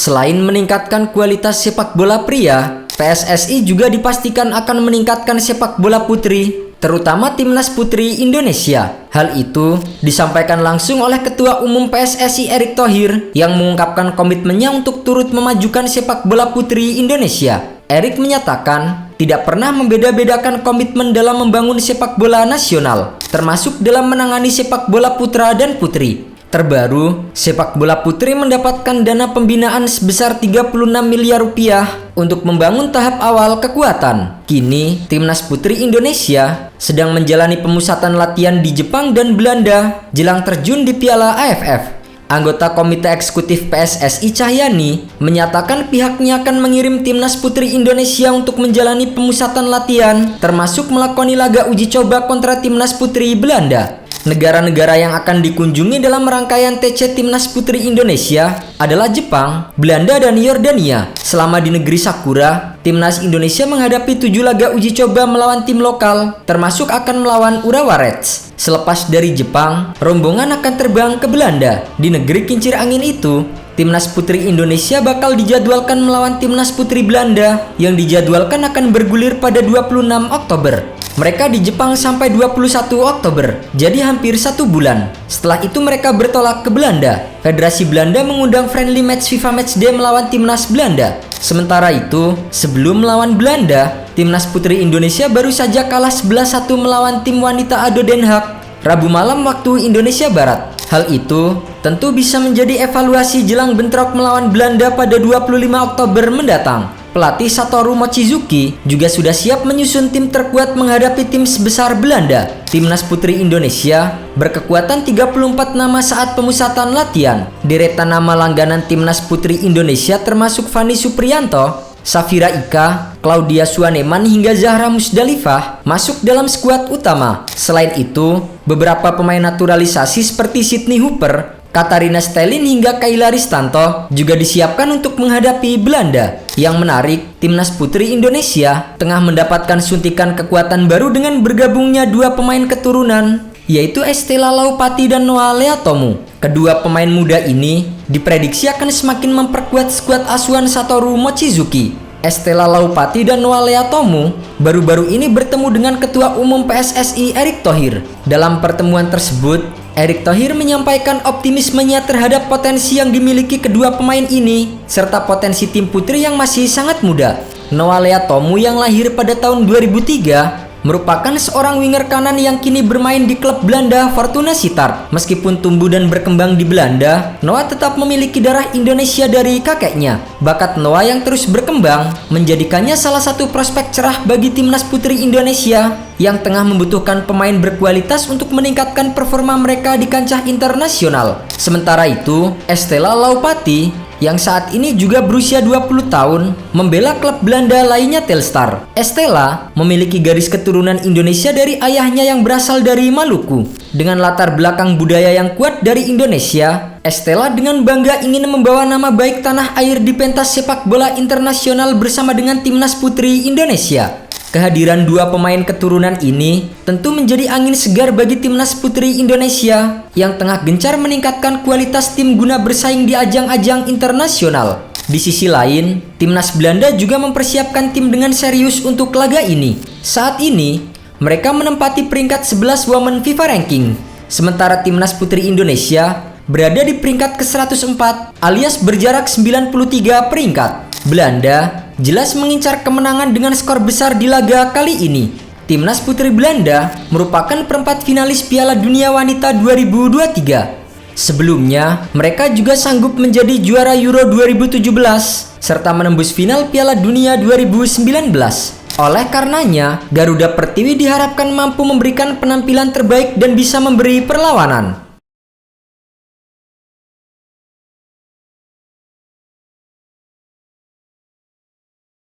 Selain meningkatkan kualitas sepak bola pria, PSSI juga dipastikan akan meningkatkan sepak bola putri, terutama Timnas Putri Indonesia. Hal itu disampaikan langsung oleh Ketua Umum PSSI Erick Thohir yang mengungkapkan komitmennya untuk turut memajukan sepak bola putri Indonesia. Erick menyatakan tidak pernah membeda-bedakan komitmen dalam membangun sepak bola nasional, termasuk dalam menangani sepak bola putra dan putri. Terbaru, sepak bola putri mendapatkan dana pembinaan sebesar 36 miliar rupiah untuk membangun tahap awal kekuatan. Kini, Timnas Putri Indonesia sedang menjalani pemusatan latihan di Jepang dan Belanda jelang terjun di Piala AFF. Anggota Komite Eksekutif PSSI Cahyani menyatakan pihaknya akan mengirim Timnas Putri Indonesia untuk menjalani pemusatan latihan, termasuk melakoni laga uji coba kontra Timnas Putri Belanda. Negara-negara yang akan dikunjungi dalam rangkaian TC Timnas Putri Indonesia adalah Jepang, Belanda, dan Yordania. Selama di negeri Sakura, Timnas Indonesia menghadapi 7 laga uji coba melawan tim lokal, termasuk akan melawan Urawa Reds. Selepas dari Jepang, rombongan akan terbang ke Belanda. Di negeri kincir angin itu, Timnas Putri Indonesia bakal dijadwalkan melawan Timnas Putri Belanda yang dijadwalkan akan bergulir pada 26 Oktober. Mereka di Jepang sampai 21 Oktober, jadi hampir 1 bulan. Setelah itu mereka bertolak ke Belanda. Federasi Belanda mengundang friendly match FIFA Matchday melawan Timnas Belanda. Sementara itu, sebelum melawan Belanda, Timnas Putri Indonesia baru saja kalah 11-1 melawan tim wanita ADO Den Haag, Rabu malam waktu Indonesia Barat. Hal itu tentu bisa menjadi evaluasi jelang bentrok melawan Belanda pada 25 Oktober mendatang. Pelatih Satoru Mochizuki juga sudah siap menyusun tim terkuat menghadapi tim sebesar Belanda. Timnas Putri Indonesia berkekuatan 34 nama saat pemusatan latihan. Deretan nama langganan Timnas Putri Indonesia termasuk Fanny Supriyanto, Safira Ika, Claudia Suaneman hingga Zahra Musdalifah masuk dalam skuad utama. Selain itu, beberapa pemain naturalisasi seperti Sydney Hooper, Katarina Stelin hingga Kayla Ristanto juga disiapkan untuk menghadapi Belanda. Yang menarik, Timnas Putri Indonesia tengah mendapatkan suntikan kekuatan baru dengan bergabungnya 2 pemain keturunan, yaitu Estela Laupati dan Noah Leatomu. Kedua pemain muda ini diprediksi akan semakin memperkuat skuad asuhan Satoru Mochizuki. Estela Laupati dan Noah Leatomu baru-baru ini bertemu dengan Ketua Umum PSSI Erick Thohir. Dalam pertemuan tersebut, Erick Thohir menyampaikan optimismenya terhadap potensi yang dimiliki kedua pemain ini, serta potensi tim putri yang masih sangat muda. Noah Leatomu yang lahir pada tahun 2003 merupakan seorang winger kanan yang kini bermain di klub Belanda Fortuna Sittard. Meskipun tumbuh dan berkembang di Belanda, Noah tetap memiliki darah Indonesia dari kakeknya. Bakat Noah yang terus berkembang menjadikannya salah satu prospek cerah bagi Timnas Putri Indonesia yang tengah membutuhkan pemain berkualitas untuk meningkatkan performa mereka di kancah internasional. Sementara itu, Estela Laupati yang saat ini juga berusia 20 tahun, membela klub Belanda lainnya Telstar. Estela memiliki garis keturunan Indonesia dari ayahnya yang berasal dari Maluku. Dengan latar belakang budaya yang kuat dari Indonesia, Estela dengan bangga ingin membawa nama baik tanah air di pentas sepak bola internasional bersama dengan Timnas Putri Indonesia. Kehadiran 2 pemain keturunan ini tentu menjadi angin segar bagi Timnas Putri Indonesia yang tengah gencar meningkatkan kualitas tim guna bersaing di ajang-ajang internasional. Di sisi lain, Timnas Belanda juga mempersiapkan tim dengan serius untuk laga ini. Saat ini, mereka menempati peringkat 11 Women FIFA Ranking, sementara Timnas Putri Indonesia berada di peringkat ke-104 alias berjarak 93 peringkat. Belanda jelas mengincar kemenangan dengan skor besar di laga kali ini. Timnas Putri Belanda merupakan perempat finalis Piala Dunia Wanita 2023. Sebelumnya, mereka juga sanggup menjadi juara Euro 2017 serta menembus final Piala Dunia 2019. Oleh karenanya, Garuda Pertiwi diharapkan mampu memberikan penampilan terbaik dan bisa memberi perlawanan.